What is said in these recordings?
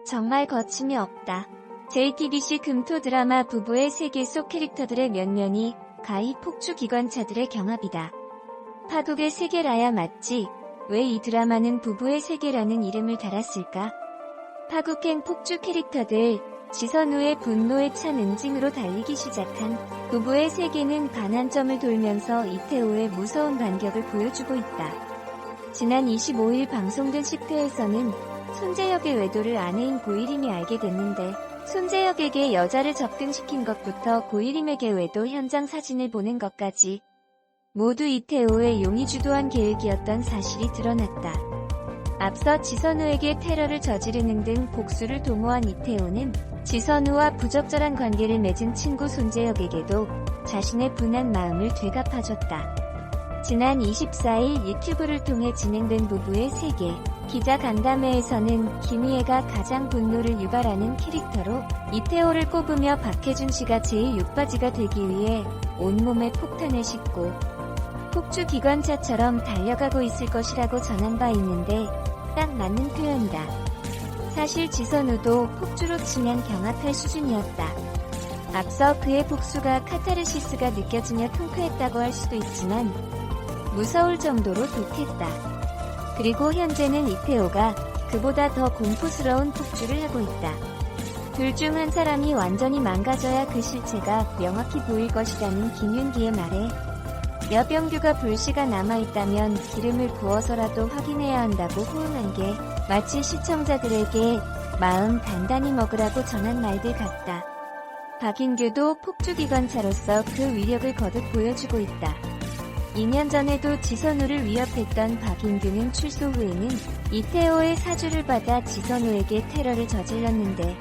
정말 거침이 없다. JTBC 금토 드라마 부부의 세계 속 캐릭터들의 면면이 가히 폭주 기관차들의 경합이다. 파국의 세계라야 맞지? 왜 이 드라마는 부부의 세계라는 이름을 달았을까? 파국행 폭주 캐릭터들, 지선우의 분노에 찬 응징으로 달리기 시작한 부부의 세계는 반환점을 돌면서 이태호의 무서운 반격을 보여주고 있다. 지난 25일 방송된 10회에서는 손재혁의 외도를 아내인 고일임이 알게 됐는데 손재혁에게 여자를 접근시킨 것부터 고일임에게 외도 현장 사진을 보낸 것까지 모두 이태호의 용이 주도한 계획이었던 사실이 드러났다. 앞서 지선우에게 테러를 저지르는 등 복수를 도모한 이태호는 지선우와 부적절한 관계를 맺은 친구 손재혁에게도 자신의 분한 마음을 되갚아줬다. 지난 24일 유튜브를 통해 진행된 부부의 세계 기자 간담회에서는 김희애가 가장 분노를 유발하는 캐릭터로 이태호를 꼽으며 박해준 씨가 제6바지가 되기 위해 온몸에 폭탄을 싣고 폭주 기관차처럼 달려가고 있을 것이라고 전한 바 있는데 딱 맞는 표현이다. 사실 지선우도 폭주로 치면 경합할 수준이었다. 앞서 그의 복수가 카타르시스가 느껴지며 통쾌했다고 할 수도 있지만 무서울 정도로 독했다. 그리고 현재는 이태호가 그보다 더 공포스러운 폭주를 하고 있다. 둘 중 한 사람이 완전히 망가져야 그 실체가 명확히 보일 것이라는 김윤기의 말에 여병규가 불씨가 남아있다면 기름을 부어서라도 확인해야 한다고 호응한 게 마치 시청자들에게 마음 단단히 먹으라고 전한 말들 같다. 박인규도 폭주기관차로서 그 위력을 거듭 보여주고 있다. 2년 전에도 지선우를 위협했던 박인규는 출소 후에는 이태호의 사주를 받아 지선우에게 테러를 저질렀는데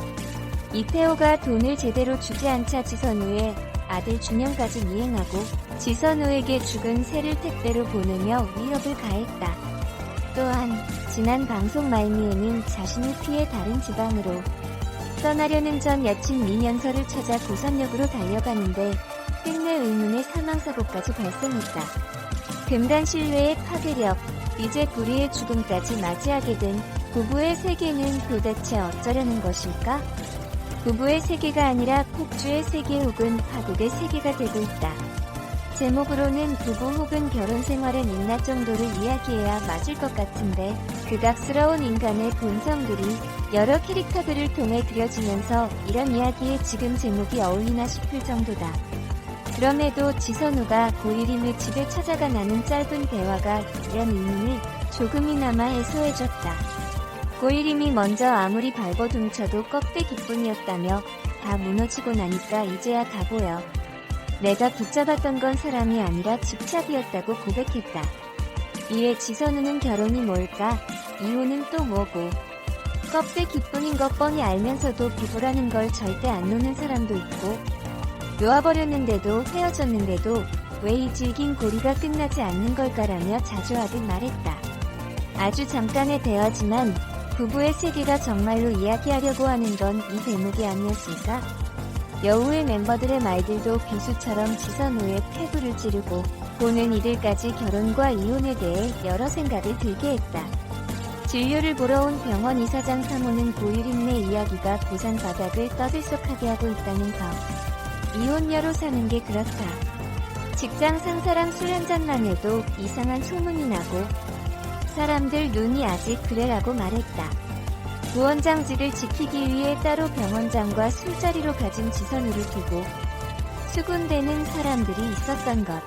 이태호가 돈을 제대로 주지 않자 지선우의 아들 준영까지 미행하고 지선우에게 죽은 새를 택배로 보내며 위협을 가했다. 또한 지난 방송 말미에는 자신을 피해 다른 지방으로 떠나려는 전 여친 민현서를 찾아 고선역으로 달려가는데 끝내 의문의 사망사고까지 발생했다. 금단 신뢰의 파괴력, 이제 불의의 죽음까지 맞이하게 된 부부의 세계는 도대체 어쩌려는 것일까? 부부의 세계가 아니라 폭주의 세계 혹은 파국의 세계가 되고 있다. 제목으로는 부부 혹은 결혼 생활의 민낯 정도를 이야기해야 맞을 것 같은데 극악스러운 인간의 본성들이 여러 캐릭터들을 통해 그려지면서 이런 이야기에 지금 제목이 어울리나 싶을 정도다. 그럼에도 지선우가 고일임의 집에 찾아가 나눈 짧은 대화가 이런 의문을 조금이나마 해소해줬다. 고일임이 먼저 아무리 발버둥쳐도 껍데기뿐이었다며 다 무너지고 나니까 이제야 다 보여. 내가 붙잡았던 건 사람이 아니라 집착이었다고 고백했다. 이에 지선우는 결혼이 뭘까? 이혼은 또 뭐고? 껍데기뿐인 것 뻔히 알면서도 부부라는 걸 절대 안 놓는 사람도 있고 놓아버렸는데도 헤어졌는데도 왜 이 질긴 고리가 끝나지 않는 걸까라며 자주 하듯 말했다. 아주 잠깐의 대화지만 부부의 세계가 정말로 이야기하려고 하는 건 이 대목이 아니었을까? 여우의 멤버들의 말들도 비수처럼 지선우의 폐부를 찌르고 보는 이들까지 결혼과 이혼에 대해 여러 생각을 들게 했다. 진료를 보러 온 병원 이사장 사모는 고일임의 이야기가 부산 바닥을 떠들썩하게 하고 있다는 거. 이혼녀로 사는 게 그렇다. 직장 상사랑 술 한잔만 해도 이상한 소문이 나고 사람들 눈이 아직 그래라고 말했다. 부원장직을 지키기 위해 따로 병원장과 술자리로 가진 지선우를 두고 수군대는 사람들이 있었던 것.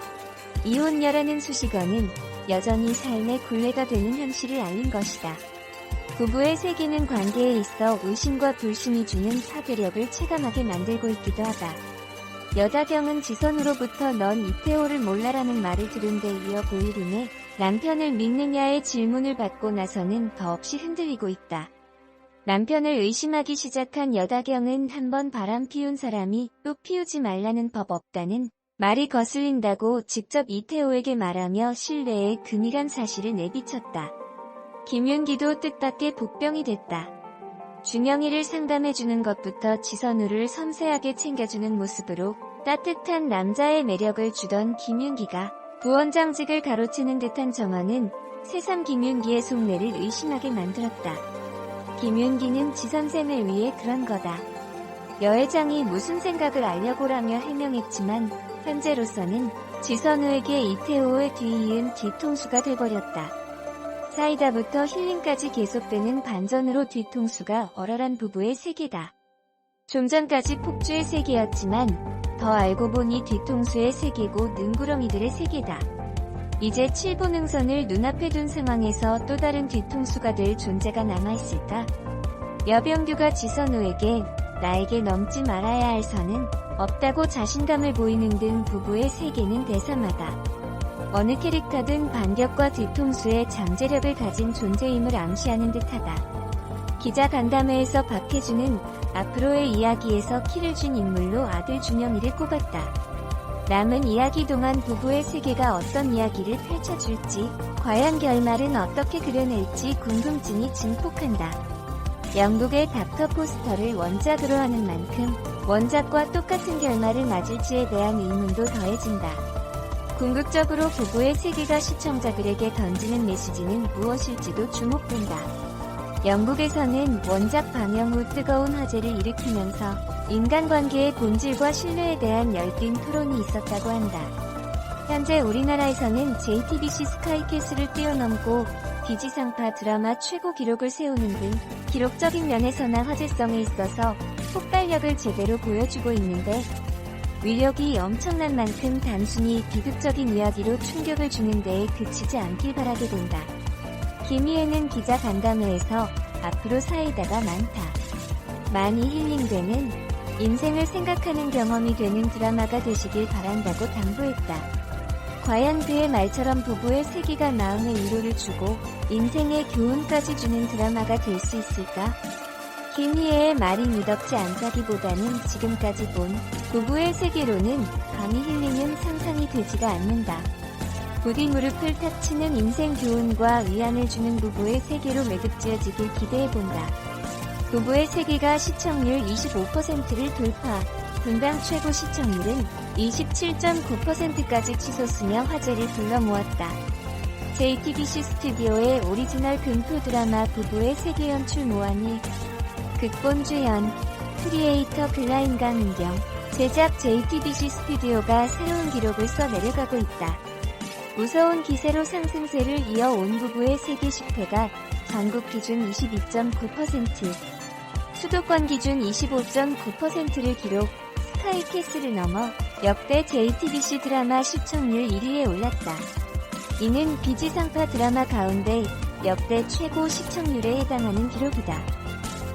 이혼녀라는 수식어는 여전히 삶의 굴레가 되는 현실을 알린 것이다. 부부의 세계는 관계에 있어 의심과 불신이 주는 파괴력을 체감하게 만들고 있기도 하다. 여다경은 지선우로부터 넌 이태호를 몰라라는 말을 들은 데 이어 고일임의 남편을 믿느냐의 질문을 받고 나서는 더없이 흔들리고 있다. 남편을 의심하기 시작한 여다경은 한번 바람 피운 사람이 또 피우지 말라는 법 없다는 말이 거슬린다고 직접 이태호에게 말하며 신뢰에 금이 간 사실을 내비쳤다. 김윤기도 뜻밖의 복병이 됐다. 준영이를 상담해주는 것부터 지선우를 섬세하게 챙겨주는 모습으로 따뜻한 남자의 매력을 주던 김윤기가 부원장직을 가로채는 듯한 정황은 새삼 김윤기의 속내를 의심하게 만들었다. 김윤기는 지선생을 위해 그런 거다. 여회장이 무슨 생각을 알려고라며 해명했지만 현재로서는 지선우에게 이태호의 뒤이은 뒤통수가 돼버렸다. 사이다부터 힐링까지 계속되는 반전으로 뒤통수가 얼얼한 부부의 세계다. 좀 전까지 폭주의 세계였지만 더 알고 보니 뒤통수의 세계고 능구렁이들의 세계다. 이제 7보 능선을 눈앞에 둔 상황에서 또 다른 뒤통수가 될 존재가 남아있을까? 여병규가 지선우에게 나에게 넘지 말아야 할 선은 없다고 자신감을 보이는 등 부부의 세계는 대사마다 어느 캐릭터든 반격과 뒤통수의 잠재력을 가진 존재임을 암시하는 듯하다. 기자 간담회에서 박혜준은 앞으로의 이야기에서 키를 준 인물로 아들 준영이를 꼽았다. 남은 이야기 동안 부부의 세계가 어떤 이야기를 펼쳐줄지, 과연 결말은 어떻게 그려낼지 궁금증이 증폭한다. 영국의 닥터 포스터를 원작으로 하는 만큼 원작과 똑같은 결말을 맞을지에 대한 의문도 더해진다. 궁극적으로 부부의 세계가 시청자들에게 던지는 메시지는 무엇일지도 주목된다. 영국에서는 원작 방영 후 뜨거운 화제를 일으키면서 인간관계의 본질과 신뢰에 대한 열띤 토론이 있었다고 한다. 현재 우리나라에서는 JTBC 스카이캐슬을 뛰어넘고 비지상파 드라마 최고 기록을 세우는 등 기록적인 면에서나 화제성에 있어서 폭발력을 제대로 보여주고 있는데 위력이 엄청난 만큼 단순히 비극적인 이야기로 충격을 주는 데에 그치지 않길 바라게 된다. 김희애는 기자 간담회에서 앞으로 사이다가 많다. 많이 힐링되는 인생을 생각하는 경험이 되는 드라마가 되시길 바란다고 당부했다. 과연 그의 말처럼 부부의 세계가 마음의 위로를 주고 인생의 교훈까지 주는 드라마가 될 수 있을까? 김희애의 말이 미덥지 않다기보다는 지금까지 본 부부의 세계로는 감히 힐링은 상상이 되지가 않는다. 부디 무릎을 탁 치는 인생 교훈과 위안을 주는 부부의 세계로 매듭지어지길 기대해본다. 부부의 세계가 시청률 25%를 돌파, 분당 최고 시청률은 27.9%까지 치솟으며 화제를 불러모았다. JTBC 스튜디오의 오리지널 금토 드라마 부부의 세계 연출 모하니 극본 주연, 크리에이터 글라인강 은경, 제작 JTBC 스튜디오가 새로운 기록을 써내려가고 있다. 무서운 기세로 상승세를 이어온 부부의 세계 10회가 전국 기준 22.9%, 수도권 기준 25.9%를 기록, 스카이캐슬을 넘어 역대 JTBC 드라마 시청률 1위에 올랐다. 이는 비지상파 드라마 가운데 역대 최고 시청률에 해당하는 기록이다.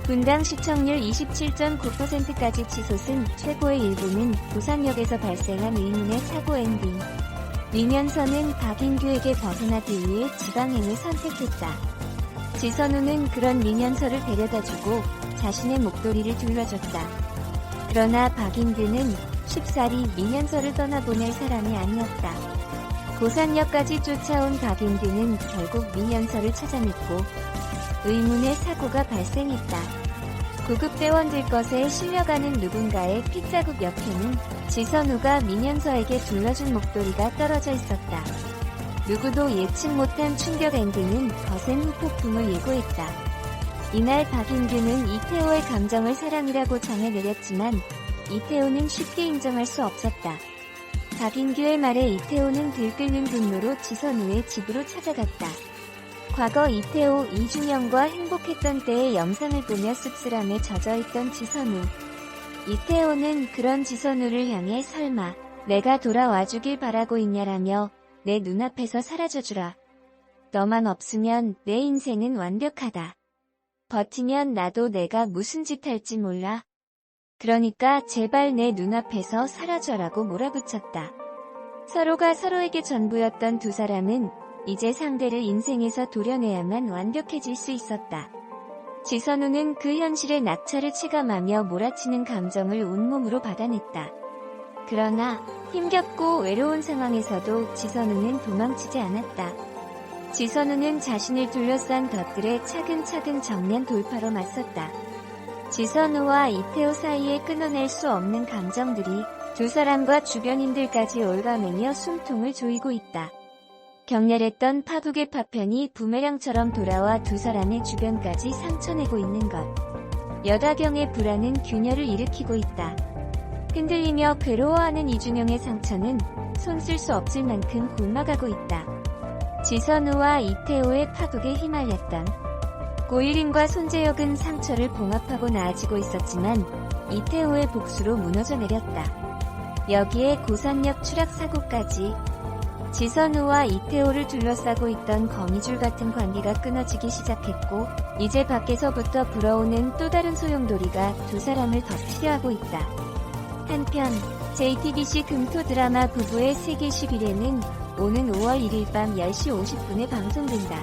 분당 시청률 27.9%까지 치솟은 최고의 일부는 부산역에서 발생한 의문의 사고 엔딩. 리면서는 박인규에게 벗어나기 위해 지방행을 선택했다. 지선우는 그런 리면서를 데려다주고 자신의 목도리를 둘러줬다. 그러나 박인규는 쉽사리 리면서를 떠나보낼 사람이 아니었다. 부산역까지 쫓아온 박인규는 결국 리면서를 찾아냈고 의문의 사고가 발생했다. 구급대원들 것에 실려가는 누군가의 핏자국 옆에는 지선우가 민현서에게 둘러준 목도리가 떨어져 있었다. 누구도 예측 못한 충격 엔딩은 거센 후폭풍을 예고했다. 이날 박인규는 이태호의 감정을 사랑이라고 정해 내렸지만 이태호는 쉽게 인정할 수 없었다. 박인규의 말에 이태호는 들끓는 분노로 지선우의 집으로 찾아갔다. 과거 이태호, 이준영과 행복했던 때의 영상을 보며 씁쓸함에 젖어있던 지선우. 이태호는 그런 지선우를 향해 설마 내가 돌아와주길 바라고 있냐라며 내 눈앞에서 사라져주라. 너만 없으면 내 인생은 완벽하다. 버티면 나도 내가 무슨 짓 할지 몰라. 그러니까 제발 내 눈앞에서 사라져라고 몰아붙였다. 서로가 서로에게 전부였던 두 사람은 이제 상대를 인생에서 도려내야만 완벽해질 수 있었다. 지선우는 그 현실의 낙차를 체감하며 몰아치는 감정을 온몸으로 받아냈다. 그러나 힘겹고 외로운 상황에서도 지선우는 도망치지 않았다. 지선우는 자신을 둘러싼 것들에 차근차근 정면 돌파로 맞섰다. 지선우와 이태호 사이에 끊어낼 수 없는 감정들이 두 사람과 주변인들까지 올가매며 숨통을 조이고 있다. 격렬했던 파국의 파편이 부메랑처럼 돌아와 두 사람의 주변까지 상처내고 있는 것. 여다경의 불안은 균열을 일으키고 있다. 흔들리며 괴로워하는 이준영의 상처는 손 쓸 수 없을 만큼 곪아가고 있다. 지선우와 이태호의 파국에 휘말렸던 고일인과 손재혁은 상처를 봉합하고 나아지고 있었지만 이태호의 복수로 무너져 내렸다. 여기에 고산역 추락 사고까지. 지선우와 이태호를 둘러싸고 있던 거미줄 같은 관계가 끊어지기 시작했고 이제 밖에서부터 불어오는 또 다른 소용돌이가 두 사람을 덮치려 하고 있다. 한편 JTBC 금토 드라마 부부의 세계 11회는 오는 5월 1일 밤 10시 50분에 방송된다.